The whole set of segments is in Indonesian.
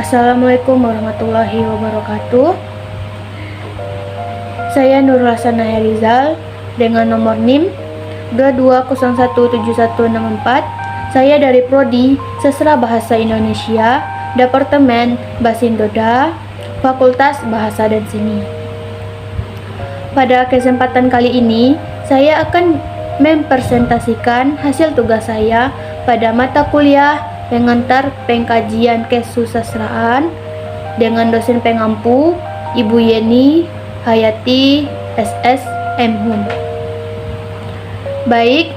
Assalamualaikum warahmatullahi wabarakatuh. Saya Nurul Hasanah Rizal dengan nomor NIM 22017164. Saya dari Prodi Sastra Bahasa Indonesia, Departemen Basindoda, Fakultas Bahasa dan Seni. Pada kesempatan kali ini, saya akan mempresentasikan hasil tugas saya pada mata kuliah pengantar pengkajian kesusastraan dengan dosen pengampu Ibu Yeni Hayati SS MHum. Baik,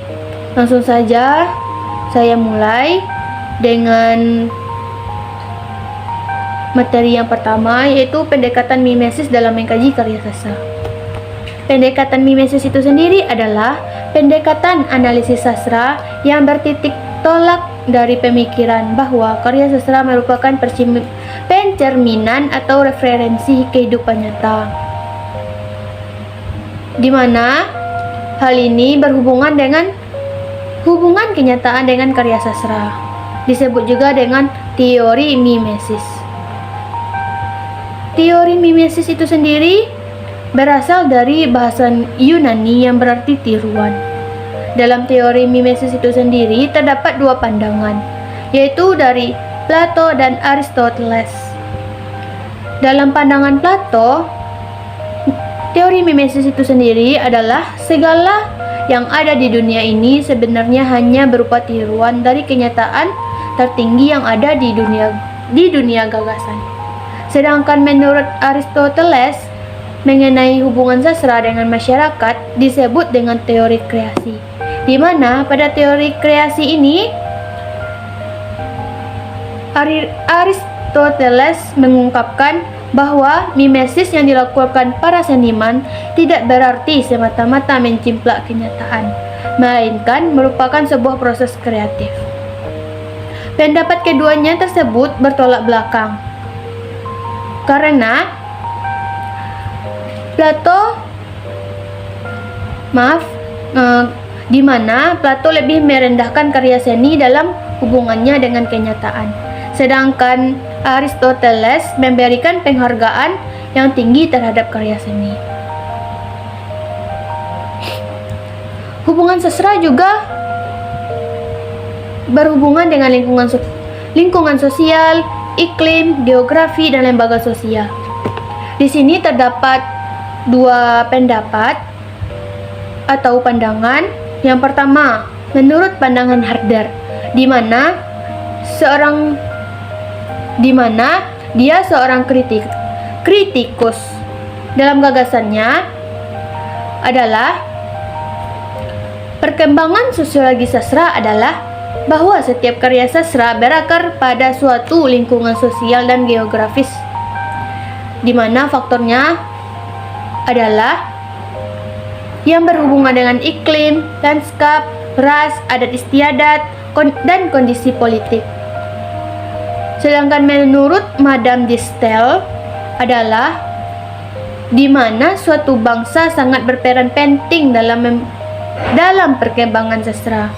langsung saja saya mulai dengan materi yang pertama, yaitu pendekatan mimesis dalam mengkaji karya sastra. Pendekatan mimesis itu sendiri adalah pendekatan analisis sastra yang bertitik tolak dari pemikiran bahwa karya sastra merupakan pencerminan atau referensi kehidupan nyata, di mana hal ini berhubungan dengan hubungan kenyataan dengan karya sastra, disebut juga dengan teori mimesis. Teori mimesis itu sendiri berasal dari bahasa Yunani yang berarti tiruan. Dalam teori mimesis itu sendiri terdapat dua pandangan, yaitu dari Plato dan Aristoteles. Dalam pandangan Plato, teori mimesis itu sendiri adalah segala yang ada di dunia ini sebenarnya hanya berupa tiruan dari kenyataan tertinggi yang ada di dunia gagasan. Sedangkan menurut Aristoteles, mengenai hubungan sastra dengan masyarakat disebut dengan teori kreasi, di mana pada teori kreasi ini Aristoteles mengungkapkan bahwa mimesis yang dilakukan para seniman tidak berarti semata-mata mencimplak kenyataan, melainkan merupakan sebuah proses kreatif. Pendapat keduanya tersebut bertolak belakang, karena di mana Plato lebih merendahkan karya seni dalam hubungannya dengan kenyataan, sedangkan Aristoteles memberikan penghargaan yang tinggi terhadap karya seni. Hubungan sastra juga berhubungan dengan lingkungan sosial, iklim, geografi, dan lembaga sosial. Di sini terdapat dua pendapat atau pandangan. Yang pertama, menurut pandangan Herder, di mana dia seorang kritikus. Dalam gagasannya adalah perkembangan sosiologi sastra adalah bahwa setiap karya sastra berakar pada suatu lingkungan sosial dan geografis, di mana faktornya adalah yang berhubungan dengan iklim, lanskap, ras, adat istiadat, dan kondisi politik. Sedangkan menurut Madame de Staël adalah di mana suatu bangsa sangat berperan penting dalam perkembangan sastra.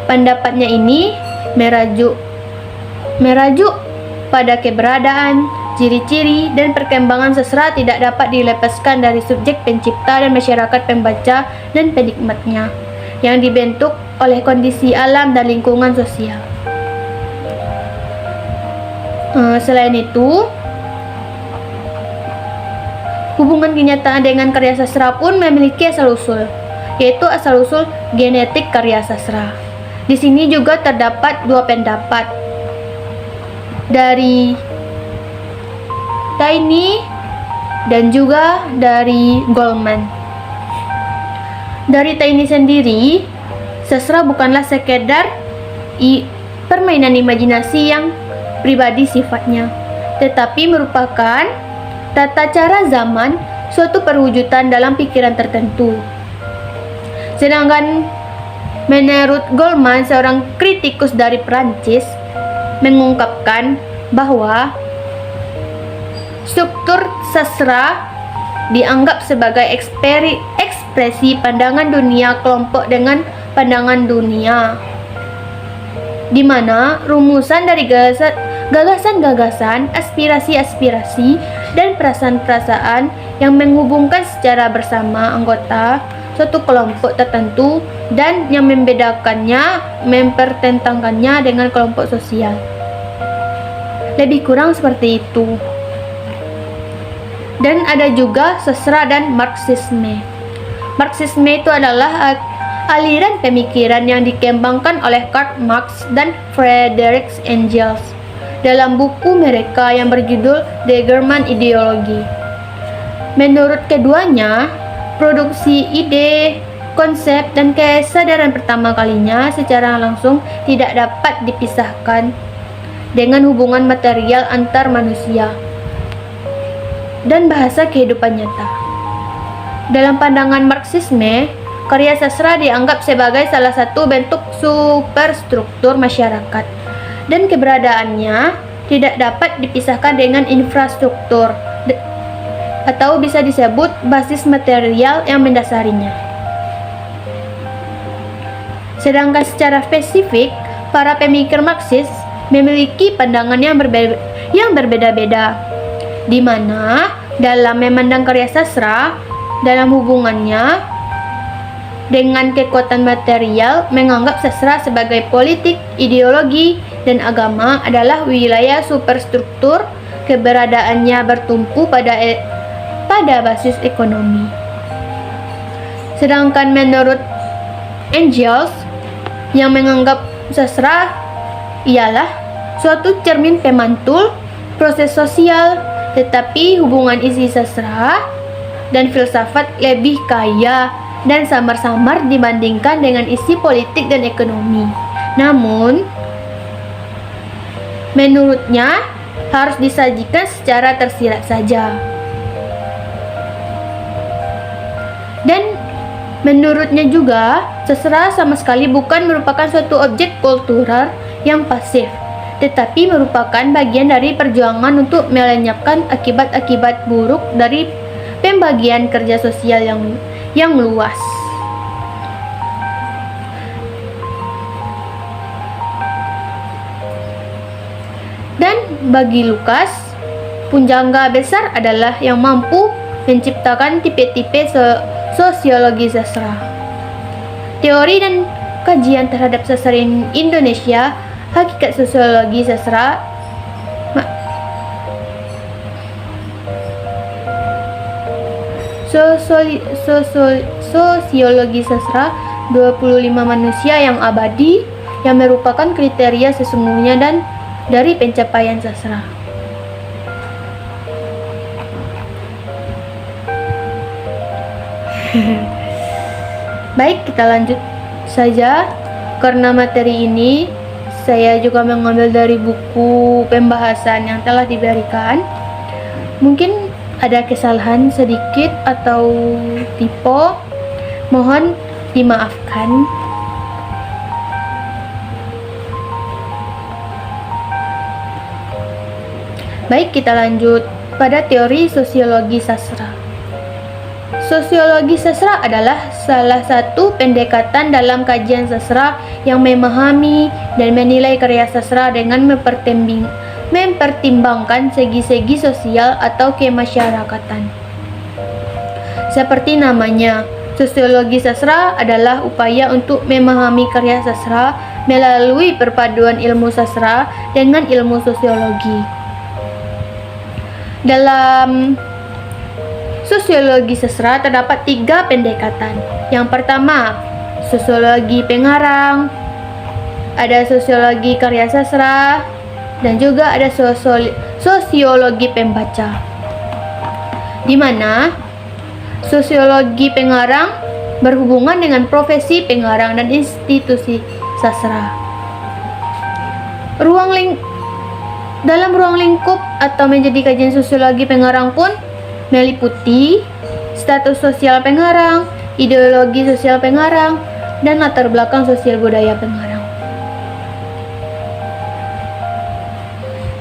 Pendapatnya ini merajuk pada keberadaan, ciri-ciri, dan perkembangan sastra tidak dapat dilepaskan dari subjek pencipta dan masyarakat pembaca dan penikmatnya, yang dibentuk oleh kondisi alam dan lingkungan sosial. Selain itu, hubungan kenyataan dengan karya sastra pun memiliki asal-usul, yaitu asal-usul genetik karya sastra. Di sini juga terdapat dua pendapat dari Taine dan juga dari Goldman. Dari Taine sendiri, sastra bukanlah sekedar permainan imajinasi yang pribadi sifatnya, tetapi merupakan tata cara zaman suatu perwujudan dalam pikiran tertentu. Sedangkan menurut Goldman, seorang kritikus dari Prancis, mengungkapkan bahwa struktur sastra dianggap sebagai ekspresi pandangan dunia kelompok dengan pandangan dunia, di mana rumusan dari gagasan-gagasan, aspirasi-aspirasi, dan perasaan-perasaan yang menghubungkan secara bersama anggota suatu kelompok tertentu dan yang membedakannya, mempertentangkannya dengan kelompok sosial. Lebih kurang seperti itu. Dan ada juga sastra dan Marxisme. Marxisme itu adalah aliran pemikiran yang dikembangkan oleh Karl Marx dan Friedrich Engels dalam buku mereka yang berjudul The German Ideology. Menurut keduanya, produksi ide, konsep, dan kesadaran pertama kalinya secara langsung tidak dapat dipisahkan dengan hubungan material antar manusia dan bahasa kehidupan nyata. Dalam pandangan Marxisme, karya sastra dianggap sebagai salah satu bentuk superstruktur masyarakat dan keberadaannya tidak dapat dipisahkan dengan infrastruktur atau bisa disebut basis material yang mendasarinya. Sedangkan secara spesifik, para pemikir Marxis memiliki pandangan yang berbeda-beda, di mana dalam memandang karya sastra dalam hubungannya dengan kekuatan material, menganggap sastra sebagai politik, ideologi, dan agama adalah wilayah superstruktur, keberadaannya bertumpu pada basis ekonomi. Sedangkan menurut Engels, yang menganggap sastra ialah suatu cermin pemantul proses sosial, tetapi hubungan isi sastra dan filsafat lebih kaya dan samar-samar dibandingkan dengan isi politik dan ekonomi. Namun, menurutnya harus disajikan secara tersirat saja. Dan menurutnya juga, sastra sama sekali bukan merupakan suatu objek kultural yang pasif, tetapi merupakan bagian dari perjuangan untuk melenyapkan akibat-akibat buruk dari pembagian kerja sosial yang luas. Dan bagi Lukas, punjangga besar adalah yang mampu menciptakan tipe-tipe sosiologi sastra. Teori dan kajian terhadap sastra Indonesia, hakikat sosiologi sastra, sosiologi sastra 25 manusia yang abadi yang merupakan kriteria sesungguhnya dan dari pencapaian sastra. Baik, kita lanjut saja. Karena materi ini saya juga mengambil dari buku pembahasan yang telah diberikan. Mungkin ada kesalahan sedikit atau typo, mohon dimaafkan. Baik, kita lanjut pada teori sosiologi sastra. Sosiologi sastra adalah salah satu pendekatan dalam kajian sastra yang memahami dan menilai karya sastra dengan mempertimbangkan segi-segi sosial atau kemasyarakatan. Seperti namanya, sosiologi sastra adalah upaya untuk memahami karya sastra melalui perpaduan ilmu sastra dengan ilmu sosiologi. Dalam sosiologi sastra terdapat 3 pendekatan. Yang pertama, sosiologi pengarang, ada sosiologi karya sastra, dan juga ada sosiologi pembaca, di mana sosiologi pengarang berhubungan dengan profesi pengarang dan institusi sastra. Dalam ruang lingkup atau menjadi kajian sosiologi pengarang pun meliputi status sosial pengarang, ideologi sosial pengarang, dan latar belakang sosial budaya pengarang.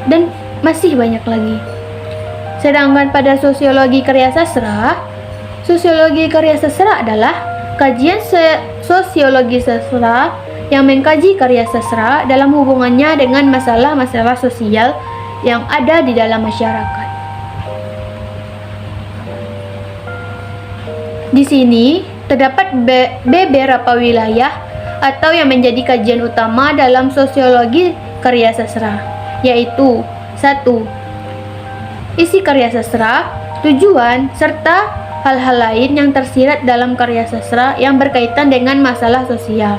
Dan masih banyak lagi. Sedangkan pada sosiologi karya sastra adalah kajian sosiologi sastra yang mengkaji karya sastra dalam hubungannya dengan masalah-masalah sosial yang ada di dalam masyarakat. Di sini terdapat beberapa wilayah atau yang menjadi kajian utama dalam sosiologi karya sastra, yaitu 1. Isi karya sastra, tujuan, serta hal-hal lain yang tersirat dalam karya sastra yang berkaitan dengan masalah sosial.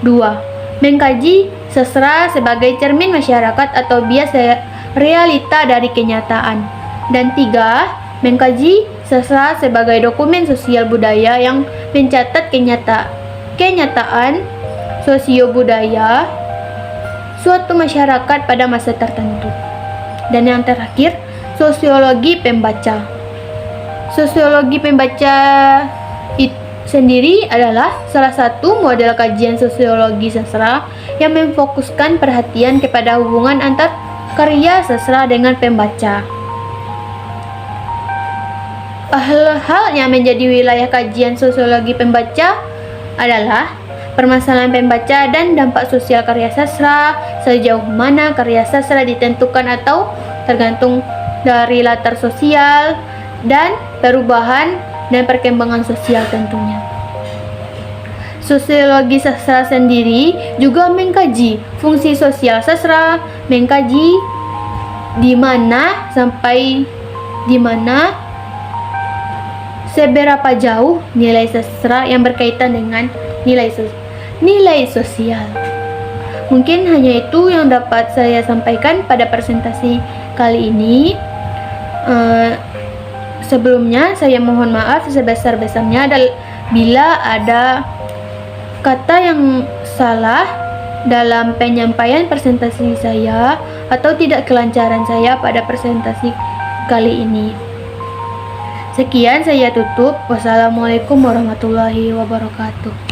2. Mengkaji sastra sebagai cermin masyarakat atau bias realita dari kenyataan. Dan 3. Mengkaji sastra sebagai dokumen sosial budaya yang mencatat kenyataan sosio-budaya suatu masyarakat pada masa tertentu. Dan yang terakhir, sosiologi pembaca. Sosiologi pembaca sendiri adalah salah satu model kajian sosiologi sastra yang memfokuskan perhatian kepada hubungan antar karya sastra dengan pembaca. Hal-hal yang menjadi wilayah kajian sosiologi pembaca adalah permasalahan pembaca dan dampak sosial karya sastra, sejauh mana karya sastra ditentukan atau tergantung dari latar sosial, dan perubahan dan perkembangan sosial tentunya. Sosiologi sastra sendiri juga mengkaji fungsi sosial sastra, mengkaji di mana seberapa jauh nilai sastra yang berkaitan dengan nilai sosial. Mungkin hanya itu yang dapat saya sampaikan pada presentasi kali ini. Sebelumnya saya mohon maaf sebesar-besarnya bila ada kata yang salah dalam penyampaian presentasi saya atau tidak kelancaran saya pada presentasi kali ini. Sekian, saya tutup. Wassalamualaikum warahmatullahi wabarakatuh.